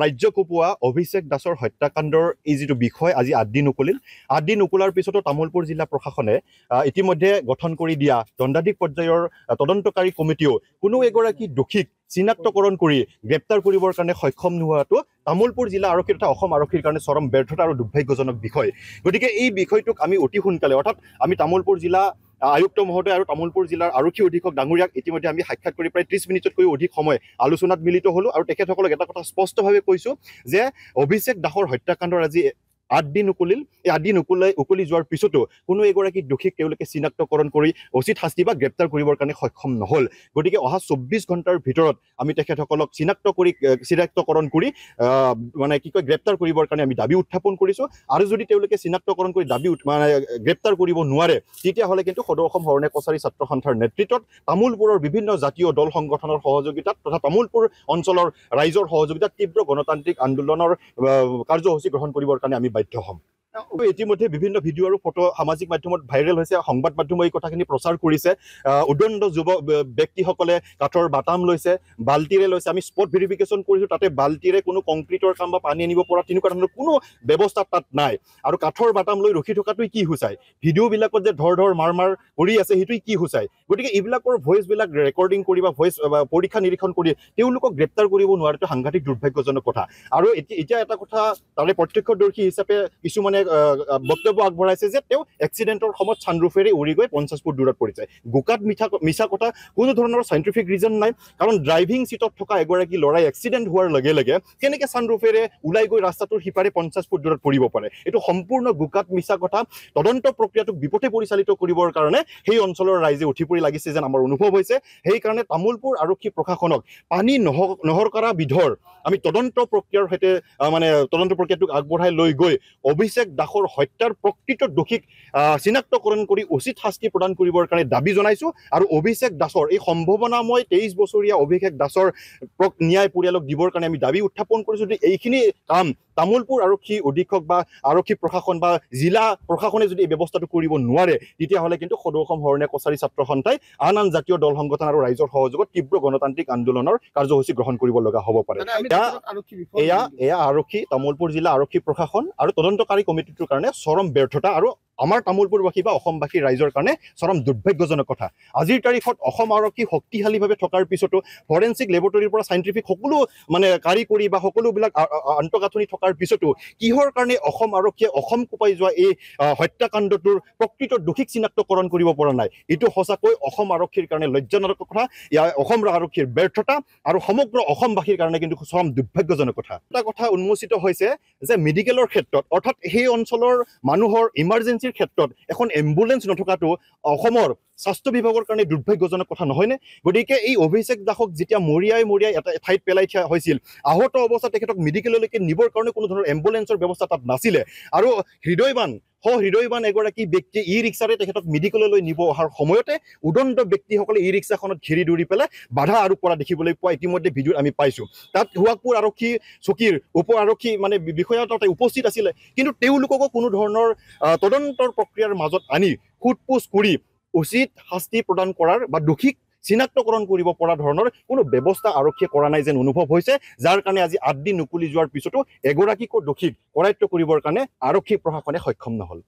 ৰাজ্য কঁপোৱা অভিষেক দাসৰ হত্যাকাণ্ডৰ এই যিটো বিষয় আজি ৮ দিন উকলিল। ৮ দিন উকলাৰ পিছতো তামোলপুৰ জিলা প্ৰশাসনে ইতিমধ্যে গঠন কৰি দিয়া দণ্ডাধীশ পৰ্যায়ৰ তদন্তকাৰী কমিটিও কোনো এগৰাকী দোষীক চিনাক্তকৰণ কৰি গ্ৰেপ্তাৰ কৰিবৰ কাৰণে সক্ষম নোহোৱাটো তামোলপুৰ জিলা আৰক্ষীৰ তথা অসম আৰক্ষীৰ কাৰণে চৰম ব্যৰ্থতা আৰু দুৰ্ভাগ্যজনক বিষয়। গতিকে এই বিষয়টোক আমি অতি সোনকালে অৰ্থাৎ আমি তামোলপুৰ জিলা আয়ুক্ত মহোদয় আৰু তামোলপুৰ জিলাৰ আৰক্ষী অধীক্ষক ডাঙৰীয়াক ইতিমধ্যে আমি সাক্ষাৎ কৰি প্ৰায় 30 মিনিটতকৈ অধিক সময় আলোচনাত মিলিত হ'লো আৰু তেখেতসকলক এটা কথা স্পষ্টভাৱে কৈছোঁ যে অভিষেক দাসৰ হত্যাকাণ্ডৰ আজি ৮ দিন উকলিল। এই ৮ দিন উকলি যোৱাৰ পিছতো কোনো এগৰাকী দোষীক তেওঁলোকে চিনাক্তকৰণ কৰি উচিত শাস্তি বা গ্ৰেপ্তাৰ কৰিবৰ কাৰণে সক্ষম নহ'ল। গতিকে অহা 24 ঘণ্টাৰ ভিতৰত আমি তেখেতসকলক চিনাক্তকৰণ কৰি গ্ৰেপ্তাৰ কৰিবৰ কাৰণে আমি দাবী উত্থাপন কৰিছোঁ। আৰু যদি তেওঁলোকে চিনাক্তকৰণ কৰি গ্ৰেপ্তাৰ কৰিব নোৱাৰে তেতিয়াহ'লে কিন্তু সদৌ অসম শৰণে কছাৰী ছাত্ৰ সন্থাৰ নেতৃত্বত তামোলপুৰৰ বিভিন্ন জাতীয় দল সংগঠনৰ সহযোগিতাত তথা তামোলপুৰ অঞ্চলৰ ৰাইজৰ সহযোগিতাত তীব্ৰ গণতান্ত্ৰিক আন্দোলনৰ কাৰ্যসূচী গ্ৰহণ কৰিবৰ কাৰণে আমি বাধ্য হ'ম। ইতিমধ্যে বিভিন্ন ভিডিঅ' আৰু ফটো সামাজিক মাধ্যমত ভাইৰেল হৈছে, সংবাদ মাধ্যমে এই কথাখিনি প্ৰচাৰ কৰিছে। উদণ্ড যুৱ ব্যক্তিসকলে কাঠৰ বাটাম লৈছে, বাল্টিৰে লৈছে। আমি স্পট ভেৰিফিকেশ্যন কৰিছোঁ, তাতে বাল্টিৰে কোনো কংক্ৰিটৰ কাম বা পানী আনিব পৰা তেনেকুৱা ধৰণৰ কোনো ব্যৱস্থা তাত নাই। আৰু কাঠৰ বাটাম লৈ ৰখি থকাটোৱে কি সূচায়? ভিডিঅ'বিলাকত যে ধৰ মাৰ কৰি আছে সেইটোৱে কি সূচায়? গতিকে এইবিলাকৰ ভইচবিলাক ৰেকৰ্ডিং কৰি বা ভইচ পৰীক্ষা নিৰীক্ষণ কৰি তেওঁলোকক গ্ৰেপ্তাৰ কৰিব নোৱাৰাটো সাংঘাতিক দুৰ্ভাগ্যজনক কথা। আৰু এতিয়া এটা কথা তাৰে প্ৰত্যক্ষদৰ্শী হিচাপে কিছুমানে বক্তব্য আগবঢ়াইছে যে তেওঁ এক্সিডেণ্টৰ সময়ত ছানৰুফেৰে উৰি গৈ 50 ফুট দূৰত পৰিছে। গোকাত মিছা কথা, কোনো ধৰণৰ চাইণ্টিফিক ৰিজন নাই। কাৰণ ড্ৰাইভিং ছিটত থকা এগৰাকী ল'ৰাই এক্সিডেণ্ট হোৱাৰ লগে লগে কেনেকৈ ছানৰুফেৰে ওলাই গৈ ৰাস্তাটোৰ সিপাৰে 50 ফুট দূৰত পৰিব পাৰে? এইটো সম্পূৰ্ণ গোকাত মিছা কথা। তদন্ত প্ৰক্ৰিয়াটোক বিপথে পৰিচালিত কৰিবৰ কাৰণে সেই অঞ্চলৰ ৰাইজে উঠি পৰি লাগিছে যেন আমাৰ অনুভৱ হৈছে। সেইকাৰণে তামোলপুৰ আৰক্ষী প্ৰশাসনক পানী নহৰকৰা বিধৰ আমি তদন্ত প্ৰক্ৰিয়াৰ সৈতে তদন্ত প্ৰক্ৰিয়াটোক আগবঢ়াই লৈ গৈ অভিষেক দাসৰ হত্যাৰ প্ৰকৃত দোষীক চিনাক্তকৰণ কৰি উচিত শাস্তি প্ৰদান কৰিবৰ কাৰণে দাবী জনাইছোঁ। আৰু অভিষেক দাসৰ এই সম্ভাৱনাময় 23 বছৰীয়া অভিষেক দাসৰ ন্যায় পৰিয়ালক দিবৰ কাৰণে আমি দাবী উত্থাপন কৰিছোঁ। যদি এইখিনি কাম তামোলপুৰ আৰক্ষী অধীক্ষক বা আৰক্ষী প্ৰশাসন বা জিলা প্ৰশাসনে যদি এই ব্যৱস্থাটো কৰিব নোৱাৰে তেতিয়াহ'লে কিন্তু সদৌ অসম শৰণে কছাৰী ছাত্ৰ সন্থাই আন জাতীয় দল সংগঠন আৰু ৰাইজৰ সহযোগত তীব্ৰ গণতান্ত্ৰিক আন্দোলনৰ কাৰ্যসূচী গ্ৰহণ কৰিব লগা হ'ব পাৰে। এয়া আৰক্ষী, তামোলপুৰ জিলা আৰক্ষী প্ৰশাসন আৰু তদন্তকাৰী কমিটিটোৰ কাৰণে চৰম ব্যৰ্থতা আৰু আমাৰ তামোলপুৰবাসী বা অসমবাসী ৰাইজৰ কাৰণে চৰম দুৰ্ভাগ্যজনক কথা। আজিৰ তাৰিখত অসম আৰক্ষী শক্তিশালীভাৱে থকাৰ পিছতো ফৰেনচিক লেবৰেটৰীৰ পৰা চাইণ্টিফিক সকলো কাৰিকৰী বা সকলোবিলাক আন্তঃগাঁথনি থকাৰ পিছতো কিহৰ কাৰণে অসম আৰক্ষীয়ে অসম কোপাই যোৱা এই হত্যাকাণ্ডটোৰ প্ৰকৃত দোষীক চিনাক্তকৰণ কৰিব পৰা নাই? এইটো সঁচাকৈ অসম আৰক্ষীৰ কাৰণে লজ্জাজনক কথা। ইয়াৰ অসম আৰক্ষীৰ ব্যৰ্থতা আৰু সমগ্ৰ অসমবাসীৰ কাৰণে কিন্তু চৰম দুৰ্ভাগ্যজনক কথা। এটা কথা উন্মোচিত হৈছে যে মেডিকেলৰ ক্ষেত্ৰত অৰ্থাৎ সেই অঞ্চলৰ মানুহৰ ইমাৰ্জেঞ্চিৰ ক্ষেত্ৰত এখন এম্বুলেঞ্চ নথকাটো অসমৰ স্বাস্থ্য বিভাগৰ কাৰণে দুৰ্ভাগ্যজনক কথা নহয়নে? গতিকে এই অভিষেক দাসক যেতিয়া মৰিয়াই এটা ঠাইত পেলাই থোৱা হৈছিল, আহত অৱস্থাত তেখেতক মেডিকেললৈকে নিবৰ কাৰণে কোনো ধৰণৰ এম্বুলেঞ্চৰ ব্যৱস্থা তাত নাছিলে। আৰু হৃদয়বান এগৰাকী ব্যক্তিয়ে ই ৰিক্সাৰে তেখেতক মেডিকেললৈ নিব অহাৰ সময়তে উদণ্ড ব্যক্তিসকলে ই ৰিক্সাখনত ঘেৰি দৌৰি পেলাই বাধা আৰোপ কৰা দেখিবলৈ পোৱা ইতিমধ্যে ভিডিঅ'ত আমি পাইছোঁ। তাত সোৱাগপুৰ আৰক্ষী চকীৰ উপ আৰক্ষী বিষয়া তাতে উপস্থিত আছিলে, কিন্তু তেওঁলোককো কোনো ধৰণৰ তদন্তৰ প্ৰক্ৰিয়াৰ মাজত আনি সোধপোছ কৰি উচিত শাস্তি প্ৰদান কৰাৰ বা দোষীক চিনাক্তকৰণ কৰিব পৰা ধৰণৰ কোনো ব্যৱস্থা আৰক্ষীয়ে কৰা নাই যেন অনুভৱ হৈছে, যাৰ কাৰণে আজি ৮ দিন উকলি যোৱাৰ পিছতো এগৰাকীকো দোষীক কৰায়ত্ব কৰিবৰ কাৰণে আৰক্ষী প্ৰশাসনে সক্ষম নহ'ল।